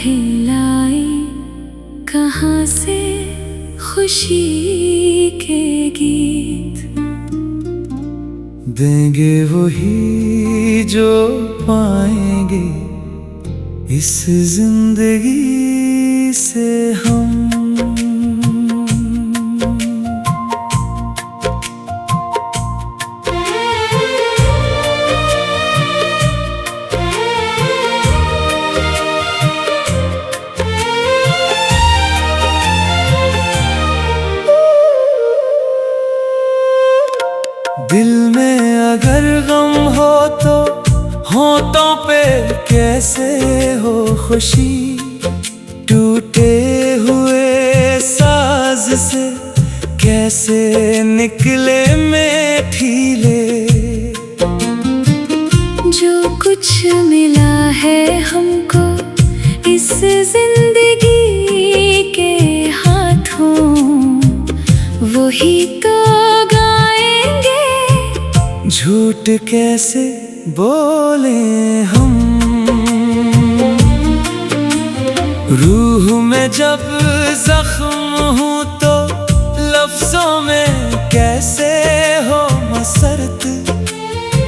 है लाई कहाँ से खुशी के गीत। देंगे वही जो पाएंगे इस जिंदगी से हम। दिल में अगर गम हो तो होठों पे कैसे हो खुशी। टूटे हुए साज से कैसे निकले मीठीले। जो कुछ मिला है हमको इस जिंदगी के हाथों वही तो झूठ कैसे बोले हम। रूह में जब जख्म हूँ तो लफ्जों में कैसे हो मसरत।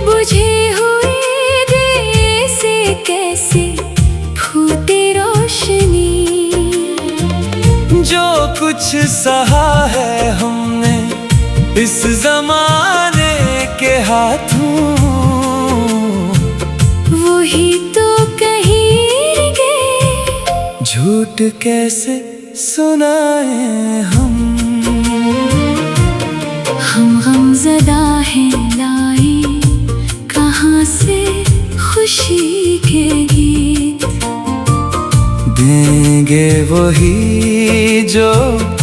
बुझी हुई दिए से कैसे फूटे रोशनी। जो कुछ सहा है हमने इस जमाने के हाथों वही तो कहेंगे। झूठ कैसे सुनाए हम। गमज़दा हैं लाए कहाँ से खुशी के गीत। देंगे वही जो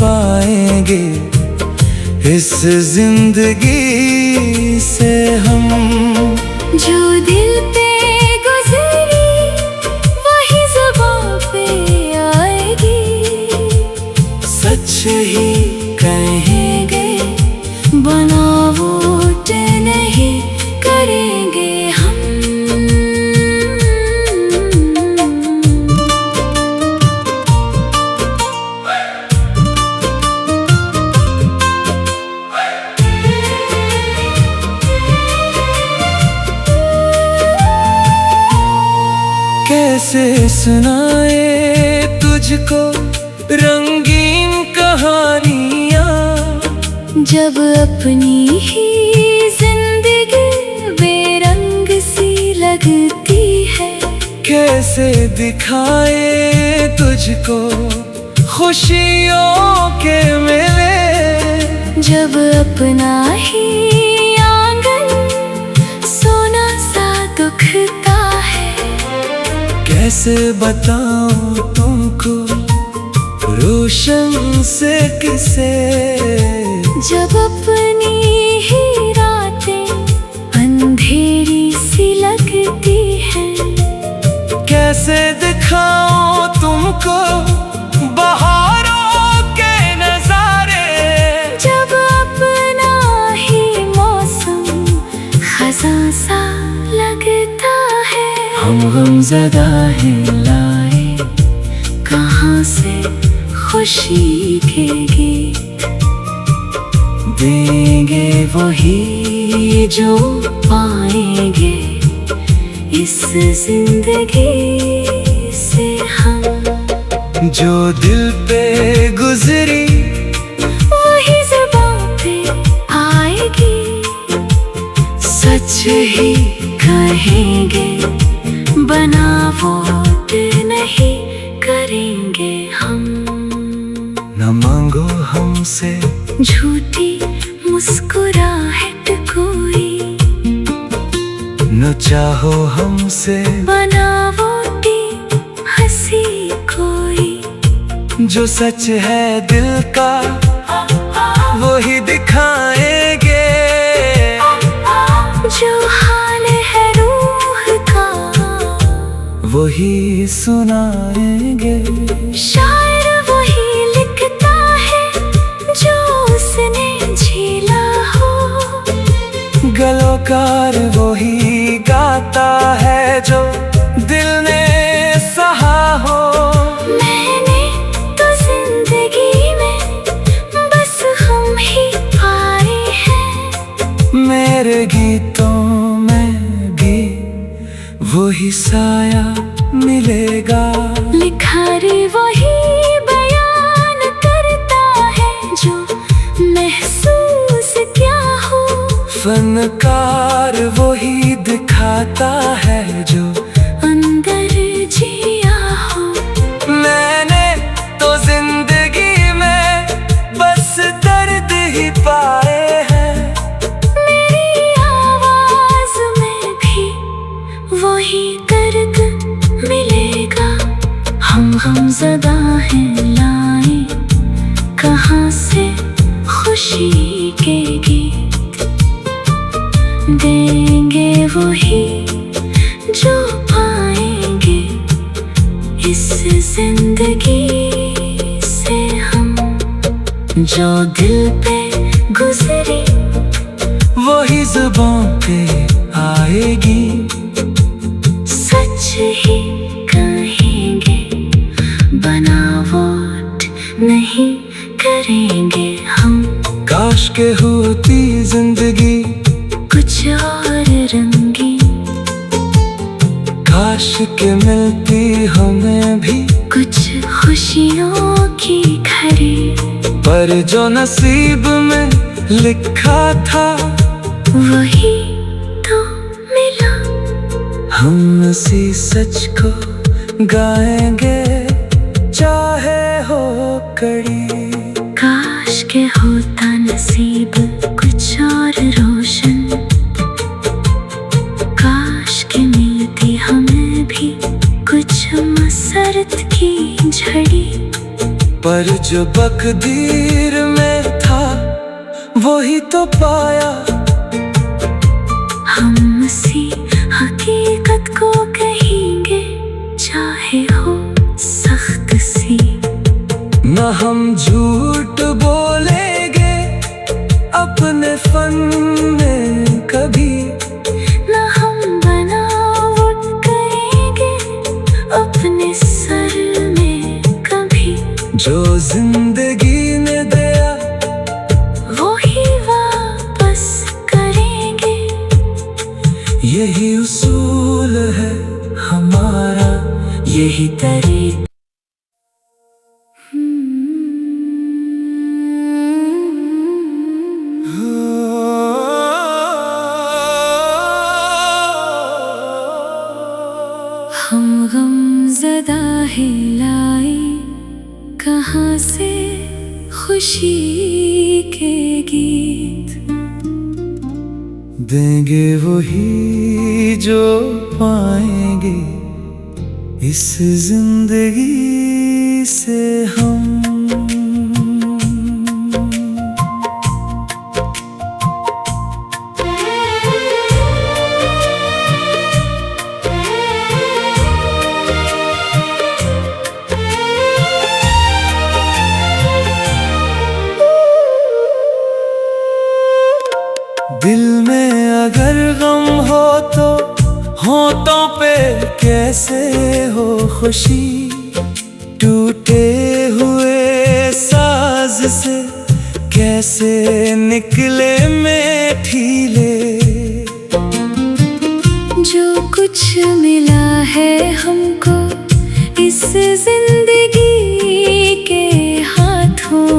पाएंगे इस जिंदगी से हम। जो दिल पे गुजरी वही ज़ुबान पे आएगी। सच ही कहेंगे बनावट नहीं करेंगे हम। कैसे सुनाए तुझको रंगीन कहानियाँ। जब अपनी ही जिंदगी बेरंग सी लगती है। कैसे दिखाए तुझको खुशियों के मेले। जब अपना ही आंगन सोना सा दुखता है। कैसे बताऊं तुमको रोशन से किसे। जब अपनी ही रातें अंधेरी सी लगती हैं। कैसे दिखाऊं तुमको बहारों के नजारे। जब अपना ही मौसम खज़ां सा लगता है। हम गमज़दा हैं लाए कहाँ से खुशी के गीत। देंगे वही जो पाएंगे इस जिंदगी से हम। जो दिल पे गुजरी वही ज़ुबान पे आएगी। सच ही कहेंगे बनावट नहीं करेंगे हम। न मांगो हमसे झूठी मुस्कुराहट कोई। न चाहो हमसे बनावटी हंसी कोई। जो सच है दिल का वही दिखाएंगे। जो हाल है रूह का वही सुनाएंगे। शायर वही लिखता है जो उसने झेला हो। गलोकार वही गाता है जो दिल ने सहा हो। वही साया मिलेगा। लिखारी वही बयान करता है जो महसूस क्या हो। फनकार वही दिखाता है जो अंदर जिया हो। मैंने तो जिंदगी में बस दर्द ही पाए हैं। मेरी आवाज में भी वही दर्द मिलेगा। हम गमज़दा हैं, लाए कहाँ से खुशी के गीत। देंगे वही जो पाएंगे इस जिंदगी से हम। जो दिल पे गुजरी वही जुबां पे आएगी। सच ही कहेंगे, बनावट नहीं करेंगे हम। काश के होती जिंदगी कुछ और रंगी। काश के मिलती हमें भी कुछ खुशियों की घड़ी। पर जो नसीब में लिखा था वही तो मिला। हम इसी सच को गाएंगे चाहे हो कड़ी। काश के होता नसीब कुछ और रोशन। काश के मिलती हमें भी कुछ मसरत की झड़ी। पर जो बकदीर में था वही तो पाया। हम उसी हकीकत को कहेंगे चाहे हो सख्त सी। न हम झूठ बोलेंगे अपने फन में कभी। न हम बनावट करेंगे अपने सर में कभी। जो जिंदगी ने दिया वही वापस करेंगे। यही उसूल है हमारा, यही तरीका। हम गमज़दा है, लाए कहाँ से खुशी के गीत। देंगे वही जो पाएंगे इस जिंदगी से हम। दिल में अगर गम हो तो होठों पे कैसे हो खुशी। टूटे हुए साज से कैसे निकले मीठीले। जो कुछ मिला है हमको इस जिंदगी के हाथों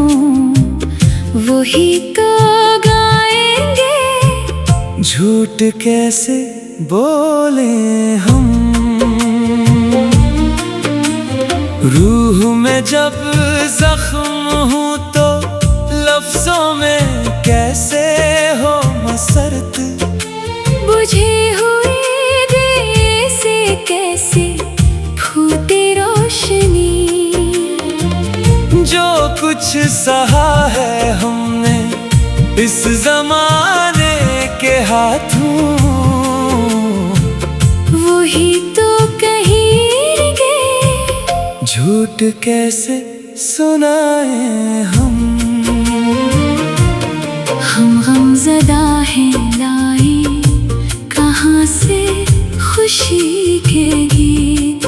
वही तो गाएंगे। झूठ कैसे बोले हम, रूह में जब जख्म हूँ तो लफ्जों में कैसे हो मसरत। बुझी हुई दिए से कैसे फूटे रोशनी। जो कुछ सहा है हमने इस जमाने के हाथों वही तो कहेंगे। झूठ कैसे सुनाए हम गमज़दा हैं, लाए कहाँ से खुशी के गीत।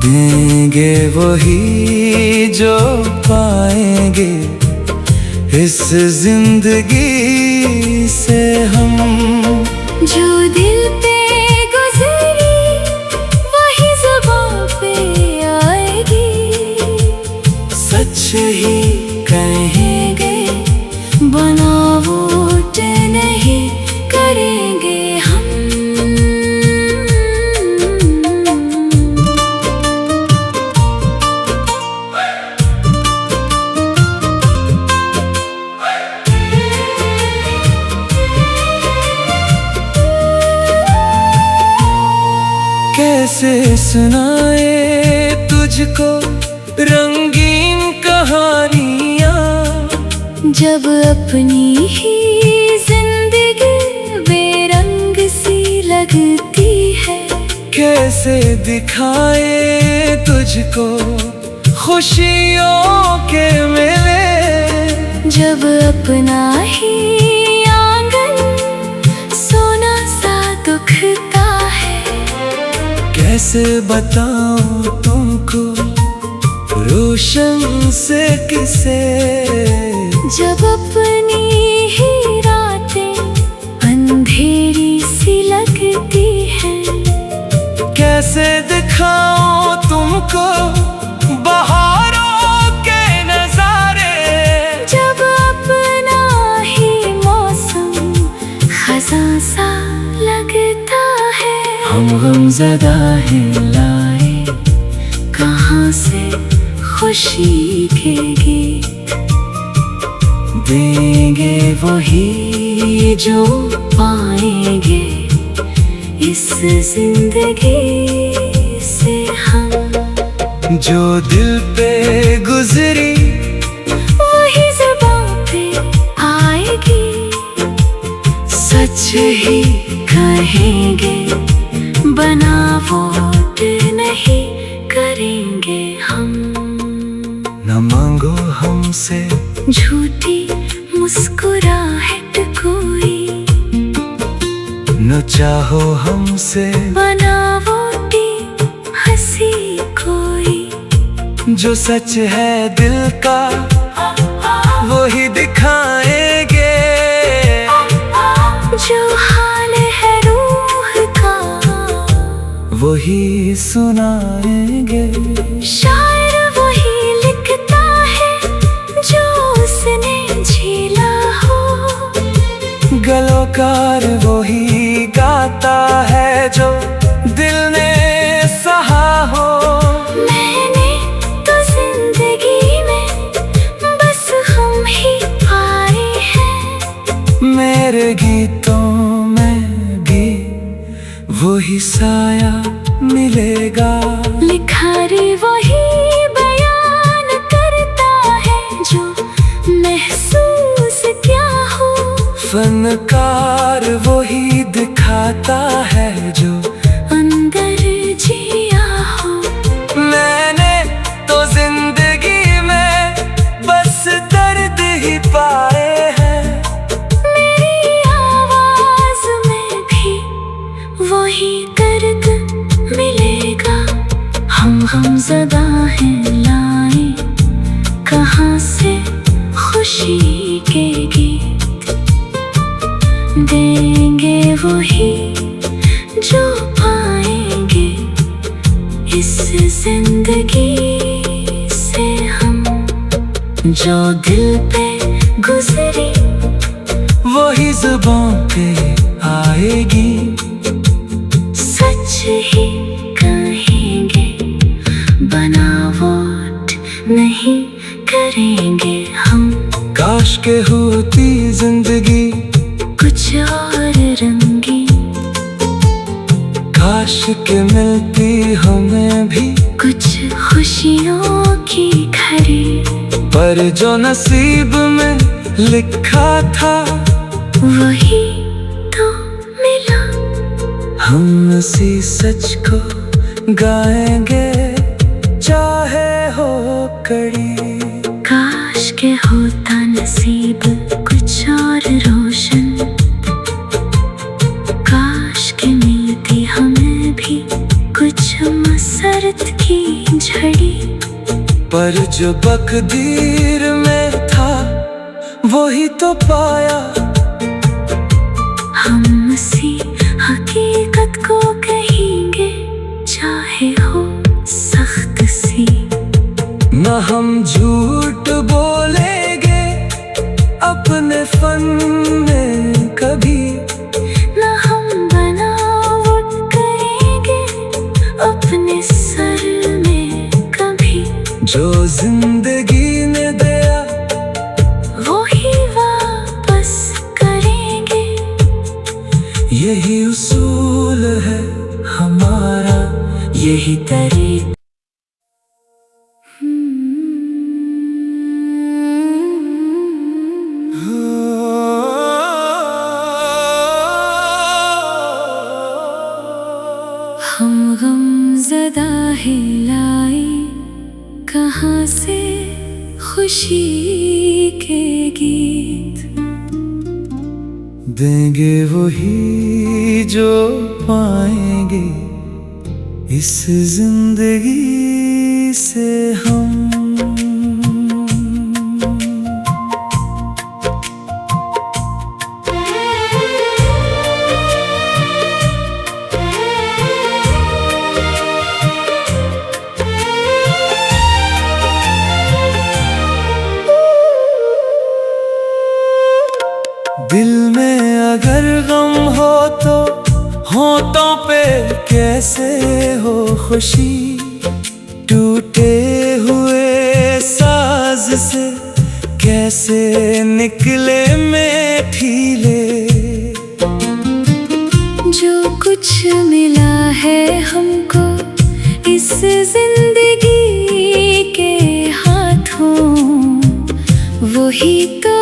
देंगे वही जो पाएंगे इस जिंदगी से हम। जो दिल पे गुजरे ही कहेंगे, बनावट नहीं करेंगे हम। कैसे सुनाए तुझको रंगीन कहानियाँ, जब अपनी ही जिंदगी बेरंग सी लगती है। कैसे दिखाए तुझको खुशियों के मेले, जब अपना ही आंगन सोना सा दुखता है। कैसे बताऊं तुमको रोशन से किसे, जब अपनी ही रातें अंधेरी सी लगती है। कैसे दिखाऊं तुमको बहारों के नजारे, जब अपना ही मौसम खज़ां सा लगता है। हम गमज़दा हैं लाए कहाँ से खुशी के गीत, देंगे वही जो पाएंगे इस जिंदगी से हम। जो दिल पे गुजरी वही ज़ुबां पे आएगी, सच ही कहेंगे, बनावट नहीं करेंगे हम। न मांगो हमसे झूठी मुस्कुराहट कोई, न चाहो हमसे बनावटी हंसी कोई। जो सच है दिल का वही दिखाएंगे, जो हाल है रूह का वही सुनाएंगे। शायर वही लिखता है जो उसने झेला हो, गलोकार वही गाता है जो दिल ने सहा हो। मैंने तो जिंदगी में बस हम ही पाए हैं। मेरे गीतों में भी वही साया मिलेगा, लिखारी वही बयान करता है जो महसूस क्या हो। फनकार वही दिखाता है जो अंदर जिया हो। मैंने तो जिंदगी में बस दर्द ही पाए हैं। मेरी आवाज में भी वही दर्द मिलेगा। हम गमज़दा हैं लाए कहाँ से खुशी के गीत, देंगे वही जो पाएंगे इस जिंदगी से हम। जो दिल पे गुजरी वही जुबां पे आएगी, सच ही कहेंगे, बनावट नहीं करेंगे हम। काश के होती जिंदगी कुछ और रंगी, काश के मिलती हमें भी कुछ खुशियों की घड़ी। पर जो नसीब में लिखा था वही तो मिला। हम इसी सच को गाएंगे चाहे हो कड़ी। काश के होता नसीब कुछ और रोशन, काश के मिलती हमें भी कुछ मसरत की झड़ी। पर जो बकदीर में था वही तो पाया। हम उसी हकीकत को कहेंगे चाहे हो सख्त सी। न हम झूठ बोलेंगे अपने फन में कभी, न हम बनावट करेंगे अपने सर में कभी। जो जिंदगी ने दिया वो ही वापस करेंगे, यही उसूल है हमारा, यही तरीका। हम गमज़दा है लाए कहाँ से खुशी के गीत, देंगे वही जो पाएंगे इस जिंदगी से हम। दिल में अगर गम हो तो होठों पे कैसे हो खुशी, टूटे हुए साज से कैसे निकले मीठीले। जो कुछ मिला है हमको इस जिंदगी के हाथों, वही तो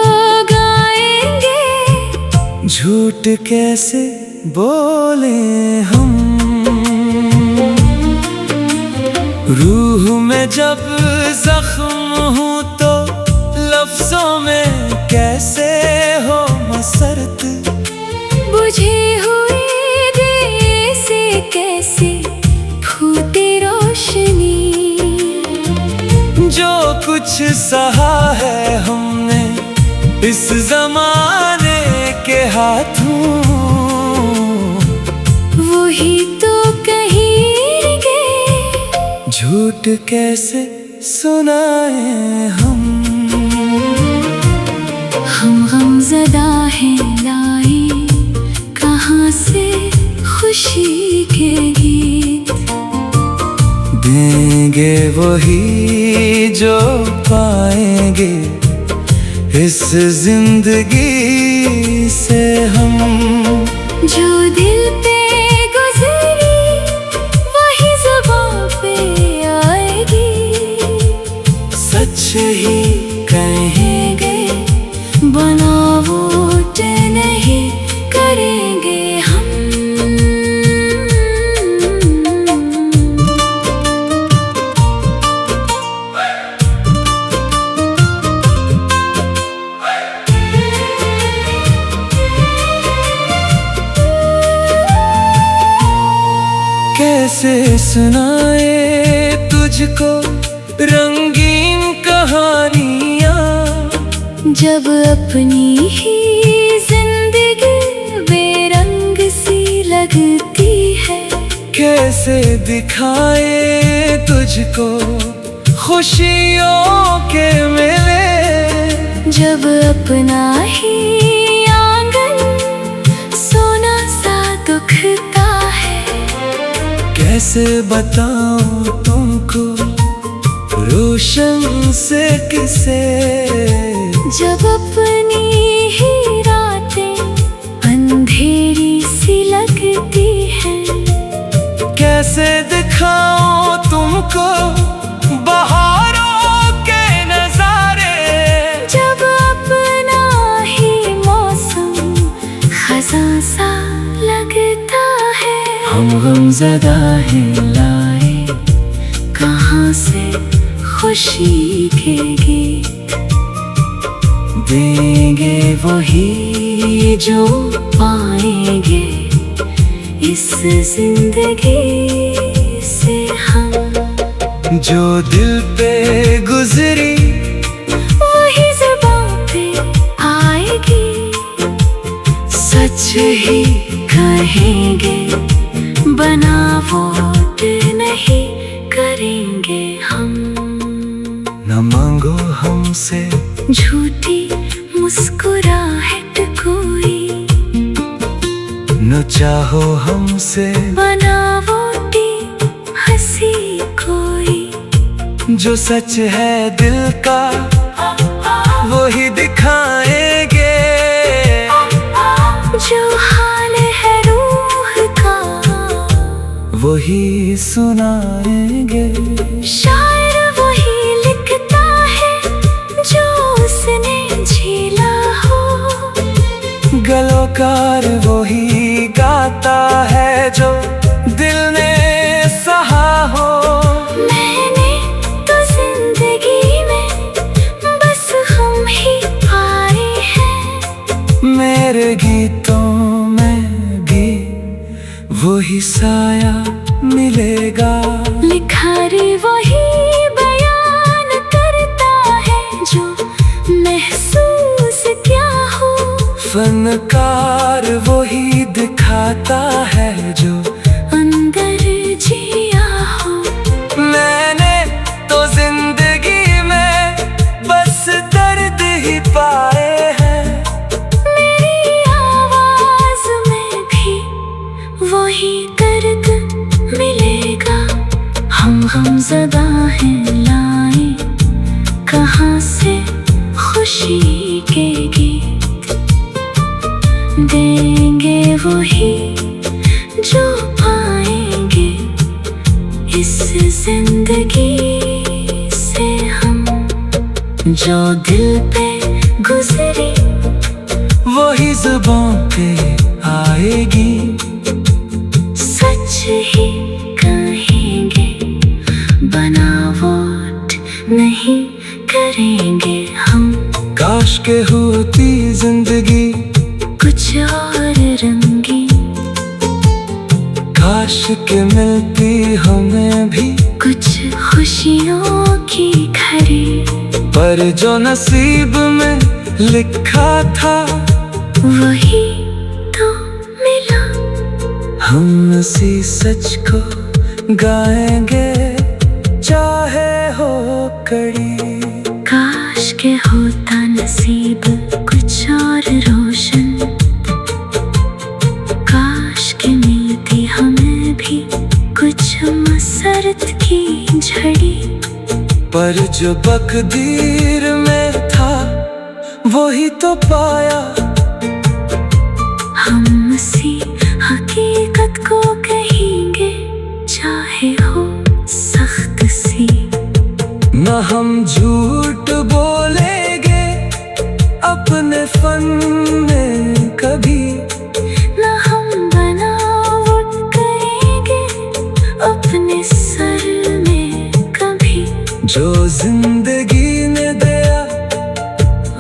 झूठ कैसे बोले हम। रूह में जब जख्म हूँ तो लफ्जों में कैसे हो मसरत, बुझी हुई दिए से कैसे फूटे रोशनी। जो कुछ सहा है हमने इस जमाने के हाथों, वही तो कहेंगे। झूठ कैसे सुनाए हम गमज़दा हैं लाए कहाँ से खुशी के गीत, देंगे वही जो पाएंगे इस जिंदगी से हम। जो दिल पे गुजरी वही ज़ुबान पे आएगी, सच ही कहेंगे बनावट नहीं करेंगे हम। कैसे सुनाए तुझको रंगीन कहानियाँ, जब अपनी ही जिंदगी बेरंग सी लगती है। कैसे दिखाए तुझको खुशियों के मेले, जब अपना ही आंगन सोना सा दुखता है। कैसे बताऊं तुमको रोशन से किसे, जब अपनी ही रातें अंधेरी सी लगती हैं। कैसे दिखाऊं तुमको बहारों के नजारे, जब अपना ही मौसम खज़ां सा लगता है। हम गमज़दा हैं लाए कहाँ से खुशी के गीत, देंगे वही जो पाएंगे इस जिंदगी से हम। जो दिल पे गुजरी वही ज़ुबान पे आएगी, सच ही कहेंगे बनावट नहीं करेंगे हम। हमसे झूठी मुस्कुराहट कोई, न चाहो हमसे बनावटी हंसी कोई। जो सच है दिल का वो ही दिखाएंगे, जो हाल है रूह का वही सुनाएंगे। शायर वही लिखता है जो उसने झेला हो, गलोकार वही गाता है जो दिल ने सहा हो। मैंने तो जिंदगी में बस हम ही आए हैं, मेरे गीतों में भी वही साया मिलेगा। लिखारी वही बयान करता है जो महसूस क्या हो, फनकार वही दिखाता है जो अंदर जिया हो। मैंने तो जिंदगी में बस दर्द ही पाए हैं, मेरी आवाज में भी वही दर्द मिलेगा। हम गमज़दा हैं लाए कहाँ से खुशी के गीत, देंगे वही जो पाएंगे इस जिंदगी से हम। जो दिल पे गुजरी वही जुबां पे आएगी। सच ही कहेंगे, बनावट नहीं करेंगे हम। काश के होती जिंदगी कुछ और रंगी, काश के मिलती हमें भी कुछ खुशियों की घड़ी। पर जो नसीब में लिखा था वही तो मिला। हम इसी सच को गाएंगे चाहे हो कड़ी। काश के होता नसीब कुछ और रोशन, काश के मिलती हमें भी कुछ मसरत की झड़ी। पर जो तकदीर में था वही तो पाया। हम उसी हकीकत को कहेंगे चाहे हो सख्त सी। न हम झूठ बोलेंगे अपने फन में कभी, न हम बनावट करेंगे अपने सर में कभी। जो जिंदगी ने दिया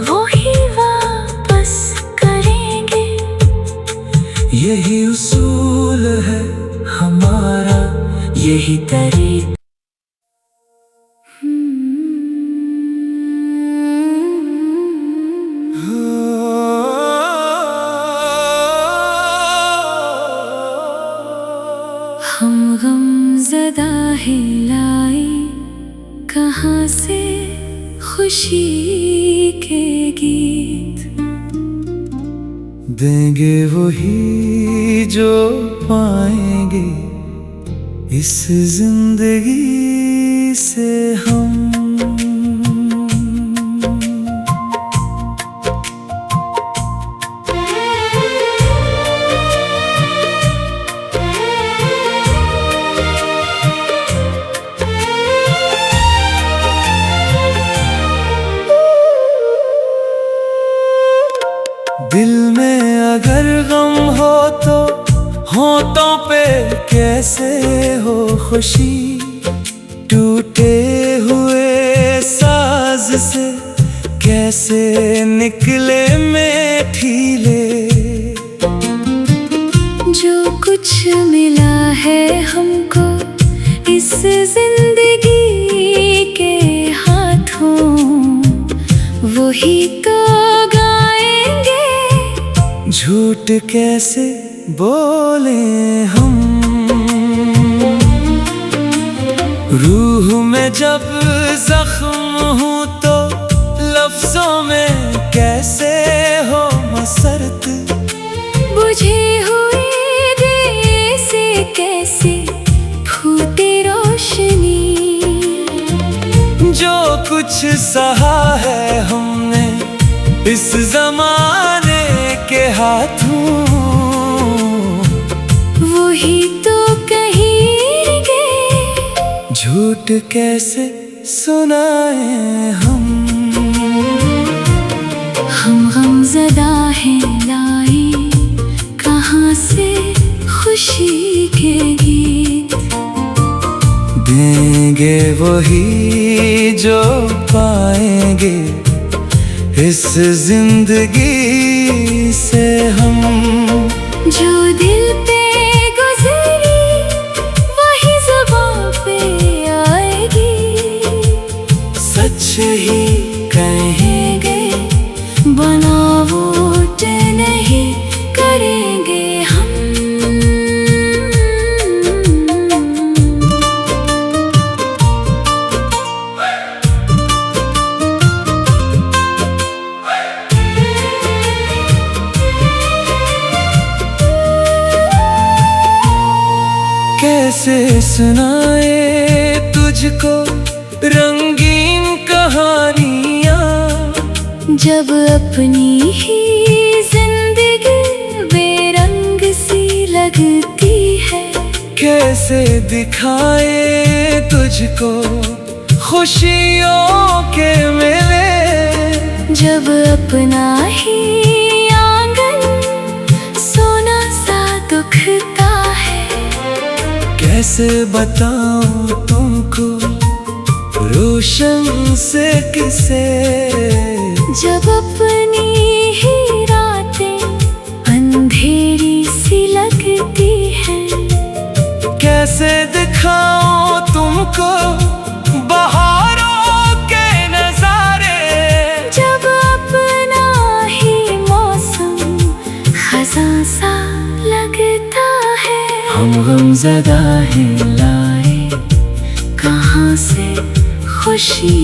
वो ही वापस करेंगे, यही उसूल है हमारा, यही तरीका। हम गमज़दा है लाए कहाँ से खुशी के गीत, देंगे वही जो पाएंगे इस जिंदगी से हम। दिल में अगर गम हो तो होठों पे कैसे हो खुशी, टूटे हुए साज से कैसे निकले मीठीले। जो कुछ मिला है हमको इस जिंदगी के हाथों, वही तो झूठ कैसे बोले हम। रूह में जब जख्म हूँ तो लफ्जों में कैसे हो मसरत, बुझी हुई दिए से कैसे फूटे रोशनी। जो कुछ सहा है हमने इस जमाने के हाथों, वही तो कहीं गए, झूठ कैसे सुनाए हम। हम गमज़दा हैं लाए कहाँ से खुशी के गीत, देंगे वही जो पाएंगे इस जिंदगी से हम। जो दिल पे गुजरी वही ज़ुबान पे आएगी, सच ही कहेंगे बनावट नहीं करेंगे हम। कैसे सुनाए तुझको रंगीन कहानियाँ, जब अपनी ही जिंदगी बेरंग सी लगती है। कैसे दिखाए तुझको खुशियों के मेले, जब अपना ही आंगन सोना सा दुखता है। कैसे बताऊं तुमको रोशन से किसे, जब अपनी ही रातें अंधेरी सी लगती है। कैसे दिखाऊं तुमको बहारों के नजारे, जब अपना ही मौसम खज़ां सा लगता है। हम गमज़दा हैं लाए कहाँ से खुशी।